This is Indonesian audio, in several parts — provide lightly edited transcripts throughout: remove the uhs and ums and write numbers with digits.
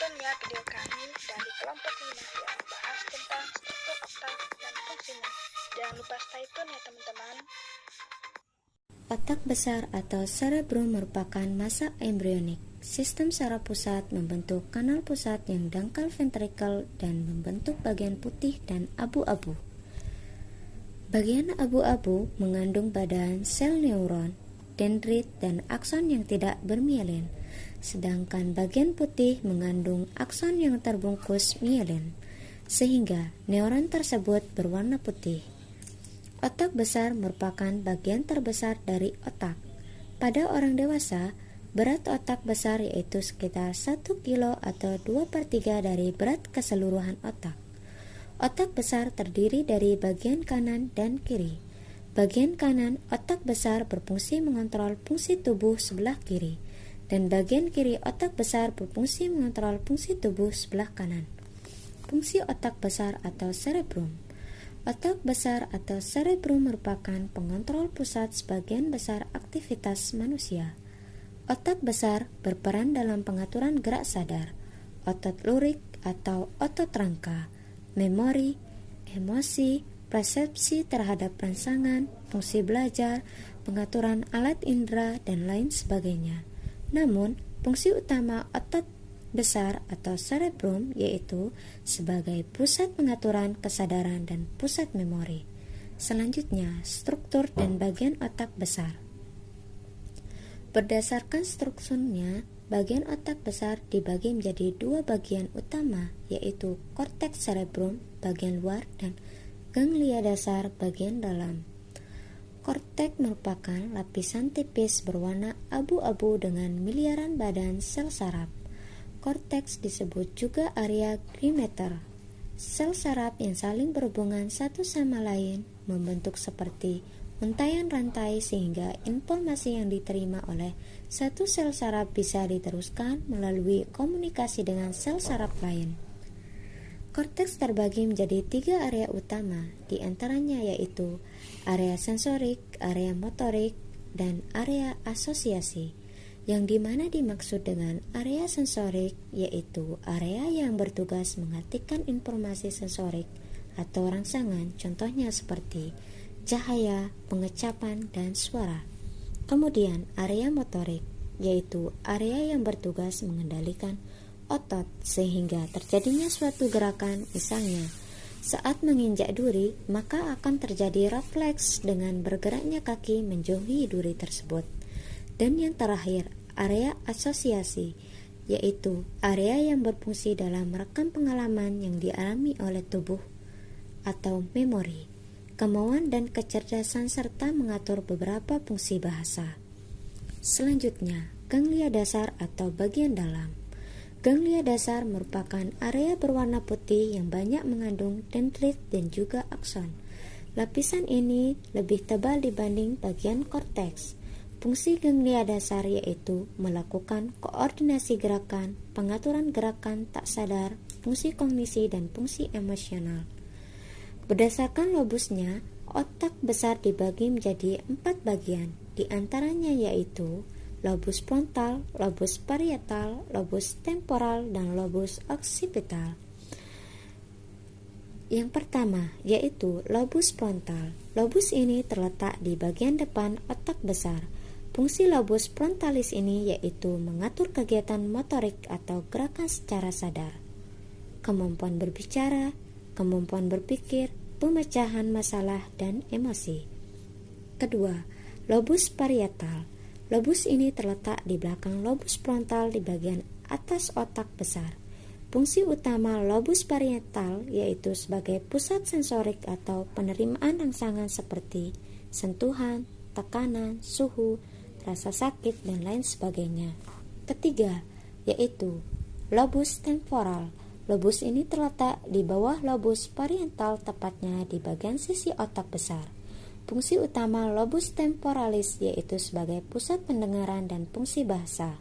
Lanjutkan ya video kami dan di kelompok 5 yang membahas tentang struktur otak dan fungsinya. Jangan lupa stay tune ya teman-teman. Otak besar atau cerebrum merupakan massa embrionik. Sistem saraf pusat membentuk kanal pusat yang dangkal ventrikel dan membentuk bagian putih dan abu-abu. Bagian abu-abu mengandung badan sel neuron, dendrit, dan akson yang tidak bermielin, sedangkan bagian putih mengandung akson yang terbungkus mielin, sehingga neuron tersebut berwarna putih. Otak besar merupakan bagian terbesar dari otak. Pada orang dewasa, berat otak besar yaitu sekitar 1 kilo atau 2/3 dari berat keseluruhan otak. Otak besar terdiri dari bagian kanan dan kiri. Bagian kanan otak besar berfungsi mengontrol fungsi tubuh sebelah kiri, dan bagian kiri otak besar berfungsi mengontrol fungsi tubuh sebelah kanan. Fungsi otak besar atau cerebrum. Otak besar atau cerebrum merupakan pengontrol pusat sebagian besar aktivitas manusia. Otak besar berperan dalam pengaturan gerak sadar, otot lurik atau otot rangka, memori, emosi, persepsi terhadap rangsangan, fungsi belajar, pengaturan alat indera, dan lain sebagainya. Namun, fungsi utama otot besar atau cerebrum yaitu sebagai pusat pengaturan kesadaran dan pusat memori. Selanjutnya, struktur dan bagian otak besar. Berdasarkan strukturnya, bagian otak besar dibagi menjadi dua bagian utama, yaitu korteks cerebrum bagian luar dan ganglia dasar bagian dalam. Korteks merupakan lapisan tipis berwarna abu-abu dengan miliaran badan sel saraf. Korteks disebut juga area grimeter. Sel saraf yang saling berhubungan satu sama lain membentuk seperti untaian rantai sehingga informasi yang diterima oleh satu sel saraf bisa diteruskan melalui komunikasi dengan sel saraf lain. Korteks terbagi menjadi 3 area utama, di antaranya yaitu area sensorik, area motorik, dan area asosiasi. Yang dimana dimaksud dengan area sensorik yaitu area yang bertugas mengartikan informasi sensorik atau rangsangan, contohnya seperti cahaya, pengecapan, dan suara. Kemudian area motorik yaitu area yang bertugas mengendalikan otot sehingga terjadinya suatu gerakan, misalnya saat menginjak duri maka akan terjadi refleks dengan bergeraknya kaki menjauhi duri tersebut. Dan yang terakhir, area asosiasi yaitu area yang berfungsi dalam merekam pengalaman yang dialami oleh tubuh atau memori, kemauan dan kecerdasan serta mengatur beberapa fungsi bahasa. Selanjutnya, ganglia dasar atau bagian dalam. Ganglia dasar merupakan area berwarna putih yang banyak mengandung dendrit dan juga akson. Lapisan ini lebih tebal dibanding bagian korteks. Fungsi ganglia dasar yaitu melakukan koordinasi gerakan, pengaturan gerakan tak sadar, fungsi kognisi, dan fungsi emosional. Berdasarkan lobusnya, otak besar dibagi menjadi 4 bagian, di antaranya yaitu lobus frontal, lobus parietal, lobus temporal, dan lobus occipital. Yang pertama yaitu lobus frontal. Lobus ini terletak di bagian depan otak besar. Fungsi lobus frontalis ini yaitu mengatur kegiatan motorik atau gerakan secara sadar, kemampuan berbicara, kemampuan berpikir, pemecahan masalah, dan emosi. Kedua, lobus parietal. Lobus ini terletak di belakang lobus frontal di bagian atas otak besar. Fungsi utama lobus parietal yaitu sebagai pusat sensorik atau penerimaan rangsangan seperti sentuhan, tekanan, suhu, rasa sakit, dan lain sebagainya. Ketiga, yaitu lobus temporal. Lobus ini terletak di bawah lobus parietal, tepatnya di bagian sisi otak besar. Fungsi utama lobus temporalis yaitu sebagai pusat pendengaran dan fungsi bahasa.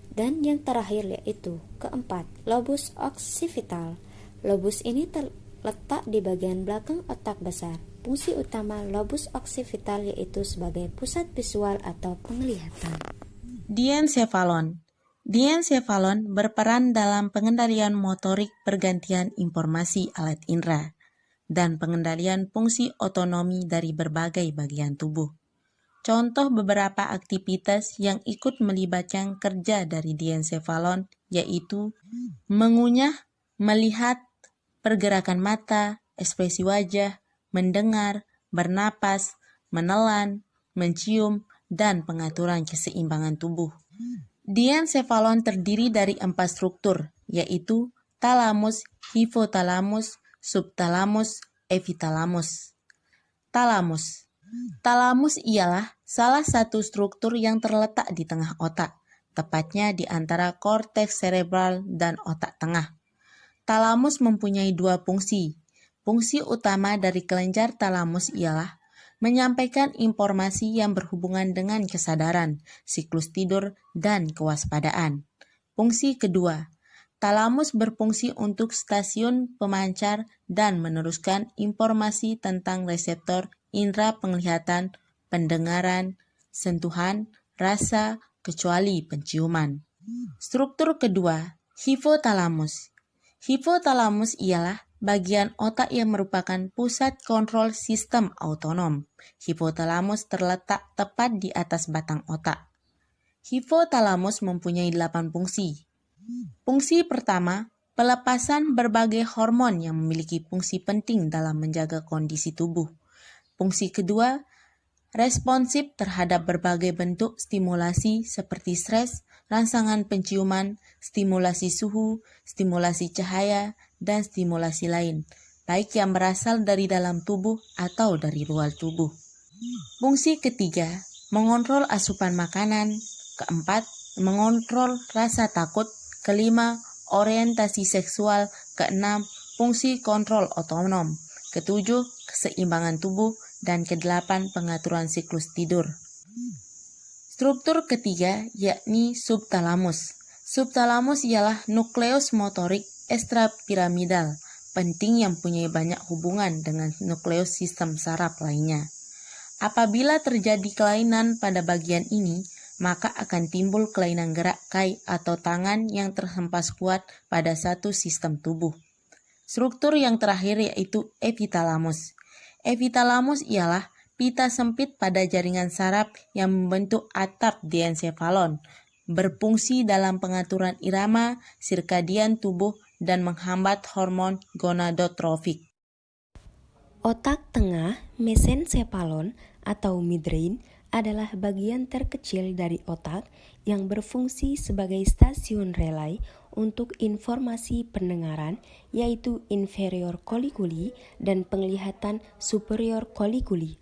Dan yang terakhir yaitu keempat, lobus occipital. Lobus ini terletak di bagian belakang otak besar. Fungsi utama lobus occipital yaitu sebagai pusat visual atau penglihatan. Diencephalon. Diencephalon berperan dalam pengendalian motorik pergantian informasi alat indera dan pengendalian fungsi otonomi dari berbagai bagian tubuh. Contoh beberapa aktivitas yang ikut melibatkan kerja dari diencephalon yaitu mengunyah, melihat, pergerakan mata, ekspresi wajah, mendengar, bernapas, menelan, mencium, dan pengaturan keseimbangan tubuh. Diencephalon terdiri dari 4 struktur, yaitu talamus, hipotalamus, subtalamus, epitalamus. Talamus. Talamus ialah salah satu struktur yang terletak di tengah otak, tepatnya di antara korteks serebral dan otak tengah. Talamus mempunyai 2 fungsi. Fungsi utama dari kelenjar talamus ialah menyampaikan informasi yang berhubungan dengan kesadaran, siklus tidur, dan kewaspadaan. Fungsi kedua, talamus berfungsi untuk stasiun pemancar dan meneruskan informasi tentang reseptor indera penglihatan, pendengaran, sentuhan, rasa, kecuali penciuman. Struktur kedua, hipotalamus. Hipotalamus ialah bagian otak yang merupakan pusat kontrol sistem autonom. Hipotalamus terletak tepat di atas batang otak. Hipotalamus mempunyai 8 fungsi. Fungsi pertama, pelepasan berbagai hormon yang memiliki fungsi penting dalam menjaga kondisi tubuh. Fungsi kedua, responsif terhadap berbagai bentuk stimulasi seperti stres, rangsangan penciuman, stimulasi suhu, stimulasi cahaya, dan stimulasi lain, baik yang berasal dari dalam tubuh atau dari luar tubuh. Fungsi ketiga, mengontrol asupan makanan. Keempat, mengontrol rasa takut. Kelima, orientasi seksual. Keenam, fungsi kontrol otonom. Ketujuh, keseimbangan tubuh. Dan kedelapan, pengaturan siklus tidur. Struktur ketiga yakni subtalamus. Subtalamus ialah nukleus motorik ekstrapiramidal penting yang punya banyak hubungan dengan nukleus sistem saraf lainnya. Apabila terjadi kelainan pada bagian ini, maka akan timbul kelainan gerak kaki atau tangan yang terhempas kuat pada satu sistem tubuh. Struktur yang terakhir yaitu epitalamus. Epitalamus ialah pita sempit pada jaringan saraf yang membentuk atap diencephalon, berfungsi dalam pengaturan irama sirkadian tubuh dan menghambat hormon gonadotrofik. Otak tengah mesencephalon atau midbrain adalah bagian terkecil dari otak yang berfungsi sebagai stasiun relay untuk informasi pendengaran, yaitu inferior colliculi dan penglihatan superior colliculi.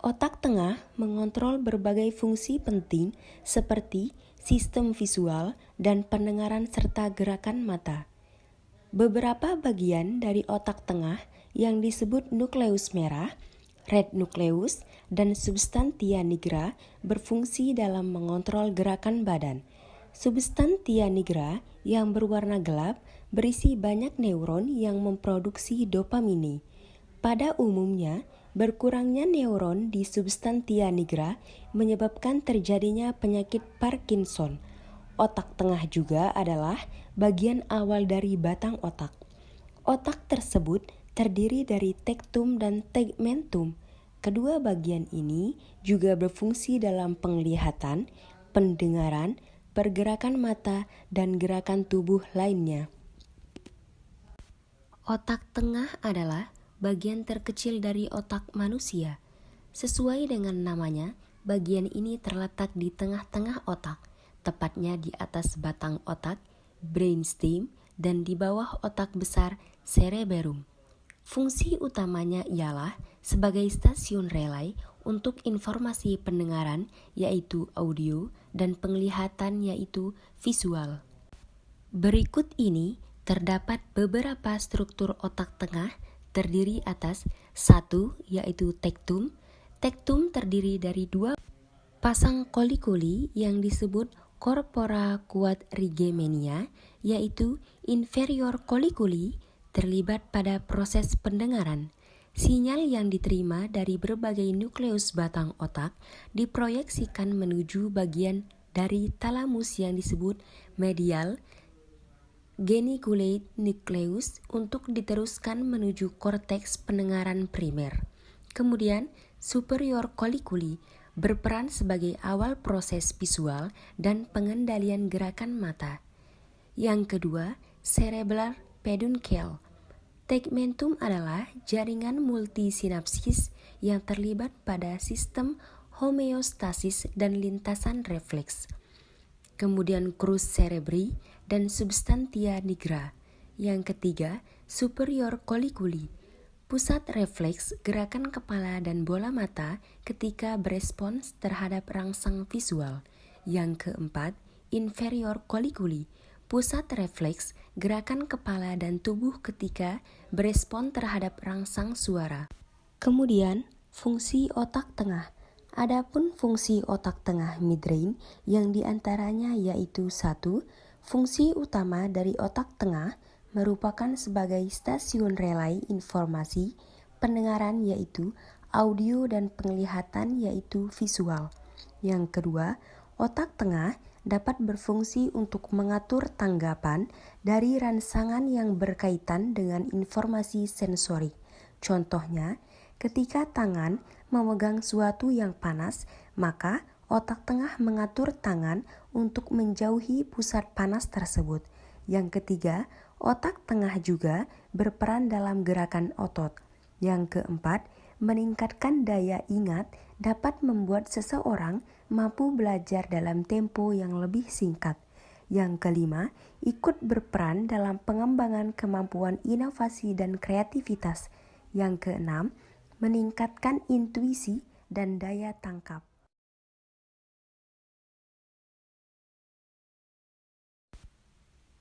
Otak tengah mengontrol berbagai fungsi penting seperti sistem visual dan pendengaran serta gerakan mata. Beberapa bagian dari otak tengah yang disebut nukleus merah, red nucleus, dan substantia nigra berfungsi dalam mengontrol gerakan badan. Substantia nigra yang berwarna gelap berisi banyak neuron yang memproduksi dopamine. Pada umumnya, berkurangnya neuron di substantia nigra menyebabkan terjadinya penyakit Parkinson. Otak tengah juga adalah bagian awal dari batang otak. Otak tersebut terdiri dari tectum dan tegmentum. Kedua bagian ini juga berfungsi dalam penglihatan, pendengaran, pergerakan mata, dan gerakan tubuh lainnya. Otak tengah adalah bagian terkecil dari otak manusia. Sesuai dengan namanya, bagian ini terletak di tengah-tengah otak, tepatnya di atas batang otak, brainstem, dan di bawah otak besar, cerebellum. Fungsi utamanya ialah sebagai stasiun relay untuk informasi pendengaran, yaitu audio, dan penglihatan, yaitu visual. Berikut ini terdapat beberapa struktur otak tengah terdiri atas 1, yaitu tectum. Tectum terdiri dari 2 pasang colliculi yang disebut corpora quadrigemina, yaitu inferior colliculi terlibat pada proses pendengaran. Sinyal yang diterima dari berbagai nukleus batang otak diproyeksikan menuju bagian dari talamus yang disebut medial geniculate nucleus untuk diteruskan menuju korteks pendengaran primer. Kemudian, superior colliculi berperan sebagai awal proses visual dan pengendalian gerakan mata. Yang kedua, cerebral peduncle. Tegmentum adalah jaringan multisinapsis yang terlibat pada sistem homeostasis dan lintasan refleks. Kemudian crus cerebri dan substantia nigra. Yang ketiga, superior colliculi. Pusat refleks gerakan kepala dan bola mata ketika berespons terhadap rangsang visual. Yang keempat, inferior colliculi. Pusat refleks gerakan kepala dan tubuh ketika berespon terhadap rangsang suara. Kemudian, fungsi otak tengah. Adapun fungsi otak tengah midbrain yang diantaranya yaitu 1. Fungsi utama dari otak tengah merupakan sebagai stasiun relay informasi pendengaran yaitu audio dan penglihatan yaitu visual. Yang kedua, otak tengah dapat berfungsi untuk mengatur tanggapan dari rangsangan yang berkaitan dengan informasi sensorik. Contohnya, ketika tangan memegang sesuatu yang panas, maka otak tengah mengatur tangan untuk menjauhi pusat panas tersebut. Yang ketiga, otak tengah juga berperan dalam gerakan otot. Yang keempat, meningkatkan daya ingat dapat membuat seseorang mampu belajar dalam tempo yang lebih singkat. Yang kelima, ikut berperan dalam pengembangan kemampuan inovasi dan kreativitas. Yang keenam, meningkatkan intuisi dan daya tangkap.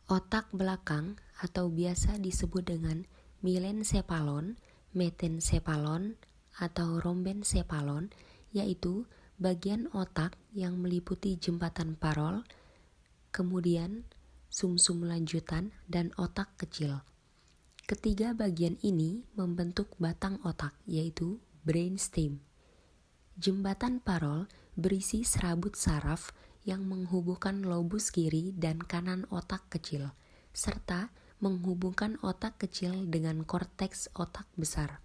Otak belakang atau biasa disebut dengan milencephalon, metencephalon, atau rhombencephalon, yaitu bagian otak yang meliputi jembatan parol, kemudian sumsum lanjutan, dan otak kecil. Ketiga bagian ini membentuk batang otak, yaitu brainstem. Jembatan parol berisi serabut saraf yang menghubungkan lobus kiri dan kanan otak kecil, serta menghubungkan otak kecil dengan korteks otak besar.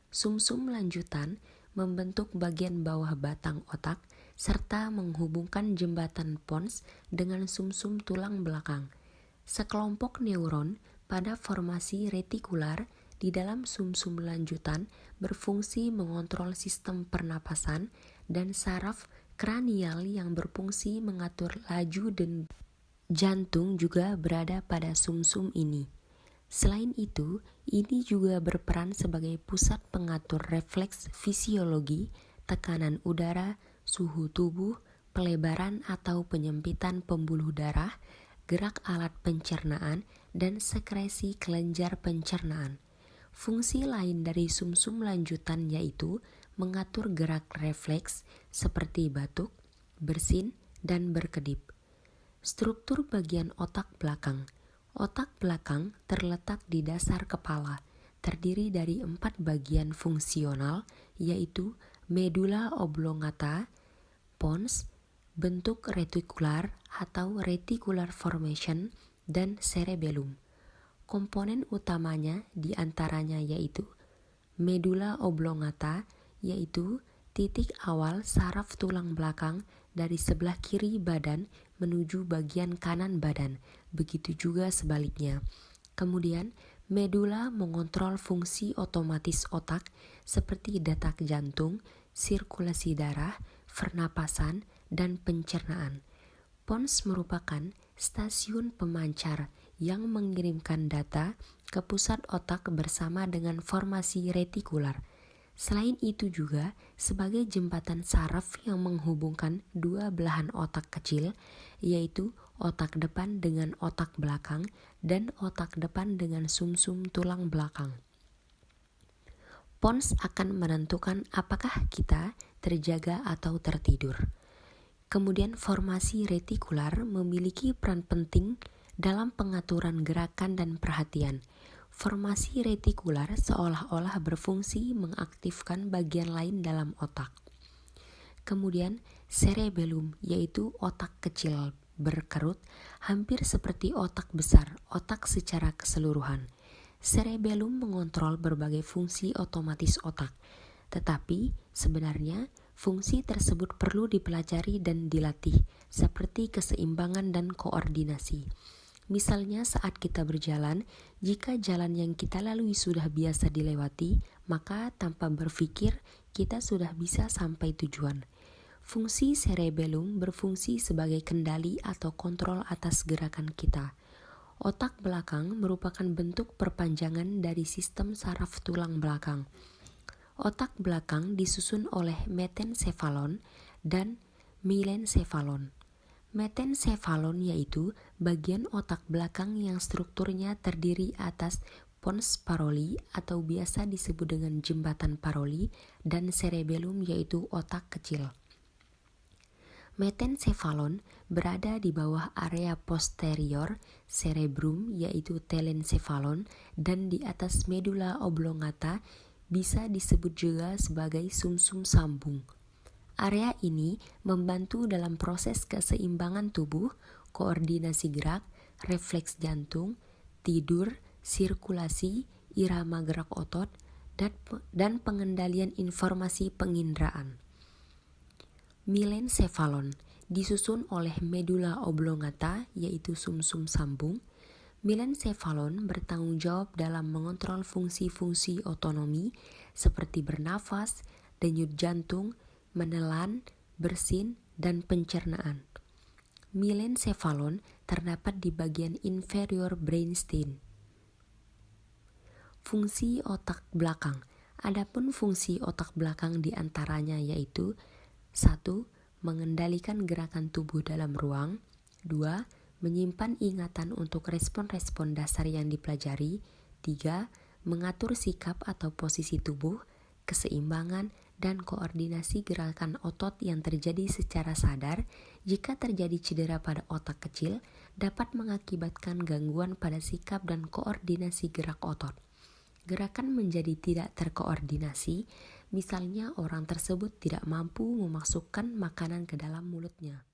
Sumsum lanjutan membentuk bagian bawah batang otak, serta menghubungkan jembatan pons dengan sumsum tulang belakang. Sekelompok neuron pada formasi retikular di dalam sumsum lanjutan berfungsi mengontrol sistem pernapasan, dan saraf kranial yang berfungsi mengatur laju dan jantung juga berada pada sumsum ini. Selain itu, ini juga berperan sebagai pusat pengatur refleks fisiologi, tekanan udara, suhu tubuh, pelebaran atau penyempitan pembuluh darah, gerak alat pencernaan, dan sekresi kelenjar pencernaan. Fungsi lain dari sumsum lanjutan yaitu mengatur gerak refleks seperti batuk, bersin, dan berkedip. Struktur bagian otak belakang. Otak belakang terletak di dasar kepala, terdiri dari 4 bagian fungsional yaitu medula oblongata, pons, bentuk retikular atau reticular formation, dan cerebellum. Komponen utamanya diantaranya yaitu medula oblongata, yaitu titik awal saraf tulang belakang dari sebelah kiri badan menuju bagian kanan badan, begitu juga sebaliknya. Kemudian, medula mengontrol fungsi otomatis otak seperti detak jantung, sirkulasi darah, pernapasan, dan pencernaan. Pons merupakan stasiun pemancar yang mengirimkan data ke pusat otak bersama dengan formasi retikular. Selain itu juga sebagai jembatan saraf yang menghubungkan dua belahan otak kecil, yaitu otak depan dengan otak belakang dan otak depan dengan sumsum tulang belakang. Pons akan menentukan apakah kita terjaga atau tertidur. Kemudian formasi retikular memiliki peran penting dalam pengaturan gerakan dan perhatian. Formasi retikular seolah-olah berfungsi mengaktifkan bagian lain dalam otak. Kemudian cerebellum, yaitu otak kecil berkerut, hampir seperti otak besar, otak secara keseluruhan. Cerebellum mengontrol berbagai fungsi otomatis otak, tetapi sebenarnya fungsi tersebut perlu dipelajari dan dilatih, seperti keseimbangan dan koordinasi. Misalnya saat kita berjalan, jika jalan yang kita lalui sudah biasa dilewati, maka tanpa berpikir kita sudah bisa sampai tujuan. Fungsi cerebellum berfungsi sebagai kendali atau kontrol atas gerakan kita. Otak belakang merupakan bentuk perpanjangan dari sistem saraf tulang belakang. Otak belakang disusun oleh metencephalon dan milencephalon. Metencephalon yaitu bagian otak belakang yang strukturnya terdiri atas pons paroli atau biasa disebut dengan jembatan paroli, dan cerebellum yaitu otak kecil. Metencephalon berada di bawah area posterior cerebrum yaitu telencephalon, dan di atas medula oblongata, bisa disebut juga sebagai sumsum sambung. Area ini membantu dalam proses keseimbangan tubuh, koordinasi gerak, refleks jantung, tidur, sirkulasi, irama gerak otot, dan pengendalian informasi penginderaan. Milencephalon disusun oleh medula oblongata yaitu sumsum sambung. Milencephalon bertanggung jawab dalam mengontrol fungsi-fungsi otonomi seperti bernafas, denyut jantung, menelan, bersin, dan pencernaan. Milencephalon terdapat di bagian inferior brainstem. Fungsi otak belakang. Adapun fungsi otak belakang diantaranya yaitu 1. Mengendalikan gerakan tubuh dalam ruang. 2. Menyimpan ingatan untuk respon-respon dasar yang dipelajari. 3. Mengatur sikap atau posisi tubuh, keseimbangan, dan koordinasi gerakan otot yang terjadi secara sadar. Jika terjadi cedera pada otak kecil, dapat mengakibatkan gangguan pada sikap dan koordinasi gerak otot. Gerakan menjadi tidak terkoordinasi, misalnya orang tersebut tidak mampu memasukkan makanan ke dalam mulutnya.